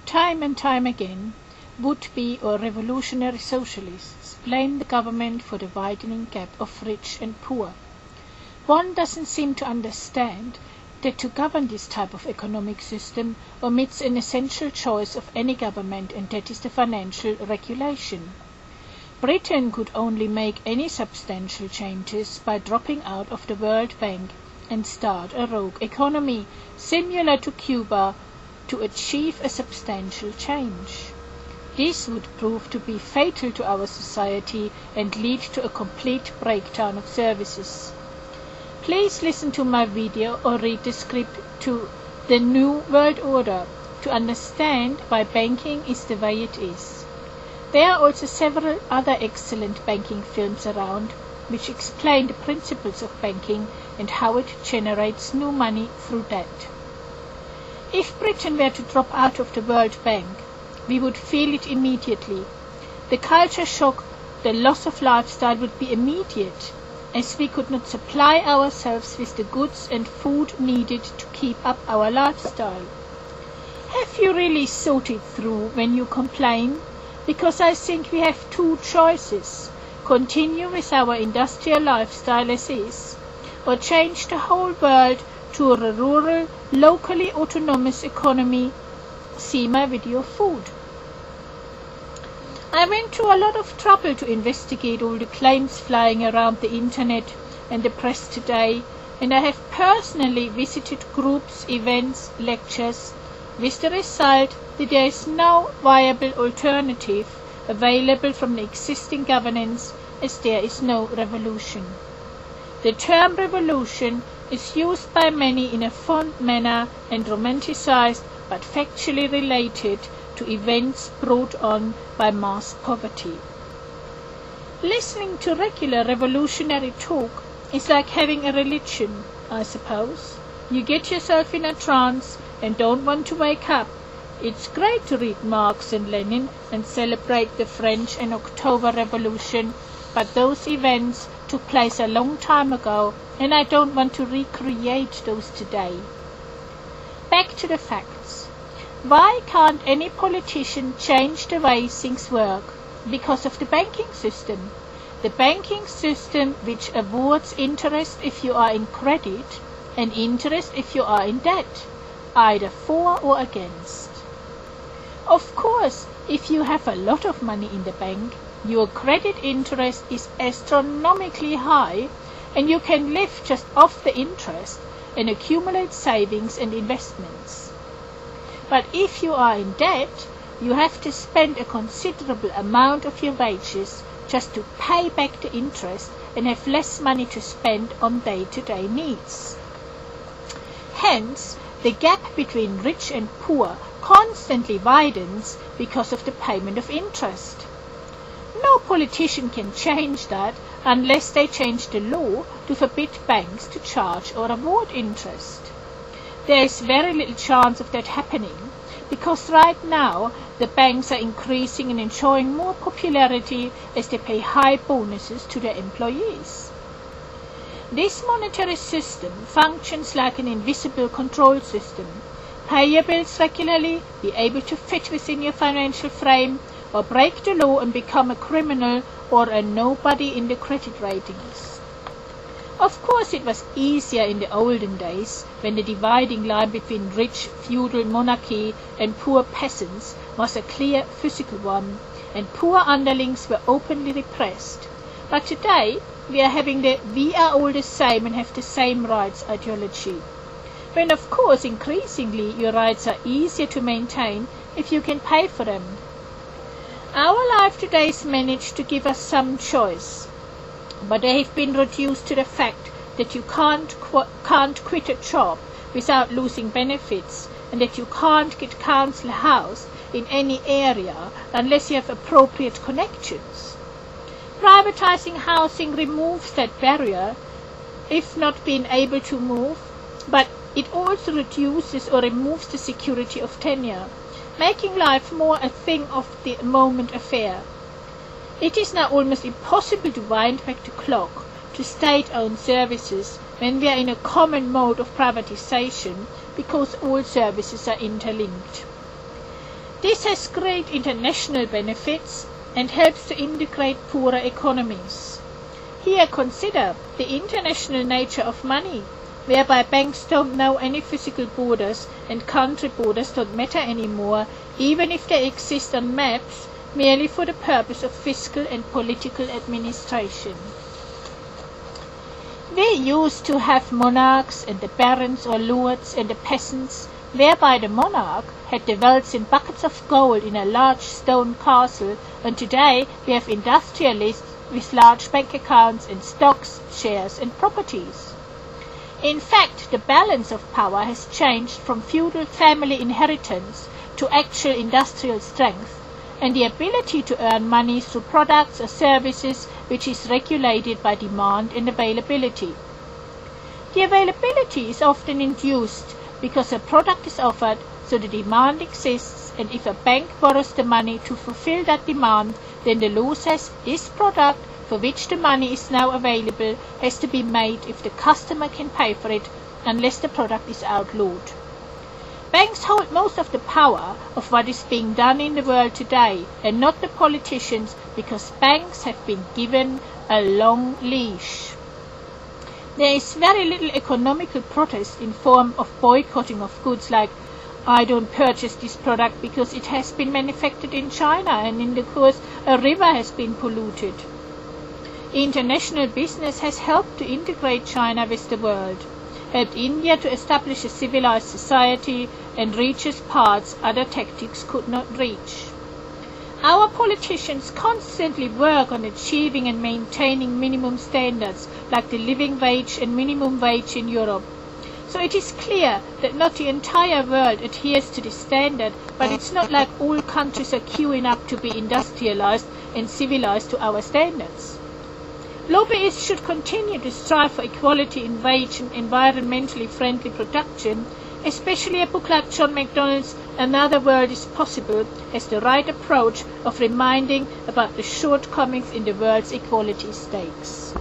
Time and time again, would-be or revolutionary socialists blame the government for the widening gap of rich and poor. One doesn't seem to understand that to govern this type of economic system omits an essential choice of any government, and that is the financial regulation. Britain could only make any substantial changes by dropping out of the World Bank and start a rogue economy similar to Cuba to achieve a substantial change. This would prove to be fatal to our society and lead to a complete breakdown of services. Please listen to my video or read the script to The New World Order to understand why banking is the way it is. There are also several other excellent banking films around which explain the principles of banking and how it generates new money through debt. If Britain were to drop out of the World Bank, we would feel it immediately. The culture shock, the loss of lifestyle would be immediate, as we could not supply ourselves with the goods and food needed to keep up our lifestyle. Have you really thought it through when you complain? Because I think we have two choices: continue with our industrial lifestyle as is, or change the whole world to a rural, locally autonomous economy. See my video Food. I went to a lot of trouble to investigate all the claims flying around the internet and the press today, and I have personally visited groups, events, lectures, with the result that there is no viable alternative available from the existing governance, as there is no revolution. The term revolution is used by many in a fond manner and romanticized but factually related to events brought on by mass poverty. Listening to regular revolutionary talk is like having a religion, I suppose. You get yourself in a trance and don't want to wake up. It's great to read Marx and Lenin and celebrate the French and October Revolution, but those events took place a long time ago, and I don't want to recreate those today. Back to the facts. Why can't any politician change the way things work? Because of the banking system. The banking system which awards interest if you are in credit and interest if you are in debt, either for or against. Of course, if you have a lot of money in the bank, your credit interest is astronomically high, and you can live just off the interest and accumulate savings and investments. But if you are in debt, you have to spend a considerable amount of your wages just to pay back the interest and have less money to spend on day-to-day needs. Hence, the gap between rich and poor constantly widens because of the payment of interest. No politician can change that unless they change the law to forbid banks to charge or award interest. There is very little chance of that happening, because right now the banks are increasing and enjoying more popularity as they pay high bonuses to their employees. This monetary system functions like an invisible control system. Pay your bills regularly, be able to fit within your financial frame, or break the law and become a criminal or a nobody in the credit ratings. Of course, it was easier in the olden days, when the dividing line between rich feudal monarchy and poor peasants was a clear physical one, and poor underlings were openly repressed. But today, we are having the "we are all the same and have the same rights" ideology, when of course increasingly your rights are easier to maintain if you can pay for them. Our life today is managed to give us some choice, but they have been reduced to the fact that you can't quit a job without losing benefits, and that you can't get council house in any area unless you have appropriate connections. Privatizing housing removes that barrier, if not being able to move, but it also reduces or removes the security of tenure, making life more a thing of the moment affair. It is now almost impossible to wind back the clock to state-owned services when we are in a common mode of privatization, because all services are interlinked. This has great international benefits and helps to integrate poorer economies. Here consider the international nature of money, whereby banks don't know any physical borders and country borders don't matter anymore, even if they exist on maps merely for the purpose of fiscal and political administration. We used to have monarchs and the barons or lords and the peasants, whereby the monarch had the wealth in buckets of gold in a large stone castle, and today we have industrialists with large bank accounts and stocks, shares and properties. In fact, the balance of power has changed from feudal family inheritance to actual industrial strength, and the ability to earn money through products or services which is regulated by demand and availability. The availability is often induced because a product is offered, so the demand exists, and if a bank borrows the money to fulfill that demand, then the law says this product, for which the money is now available, has to be made if the customer can pay for it, unless the product is outlawed. Banks hold most of the power of what is being done in the world today, and not the politicians, because banks have been given a long leash. There is very little economical protest in form of boycotting of goods like, I don't purchase this product because it has been manufactured in China and in the course a river has been polluted. International business has helped to integrate China with the world, helped India to establish a civilized society, and reaches parts other tactics could not reach. Our politicians constantly work on achieving and maintaining minimum standards like the living wage and minimum wage in Europe. So it is clear that not the entire world adheres to this standard, but it's not like all countries are queuing up to be industrialized and civilized to our standards. Lobbyists should continue to strive for equality in wage and environmentally friendly production, especially a book like John MacDonald's Another World is Possible has the right approach of reminding about the shortcomings in the world's equality stakes.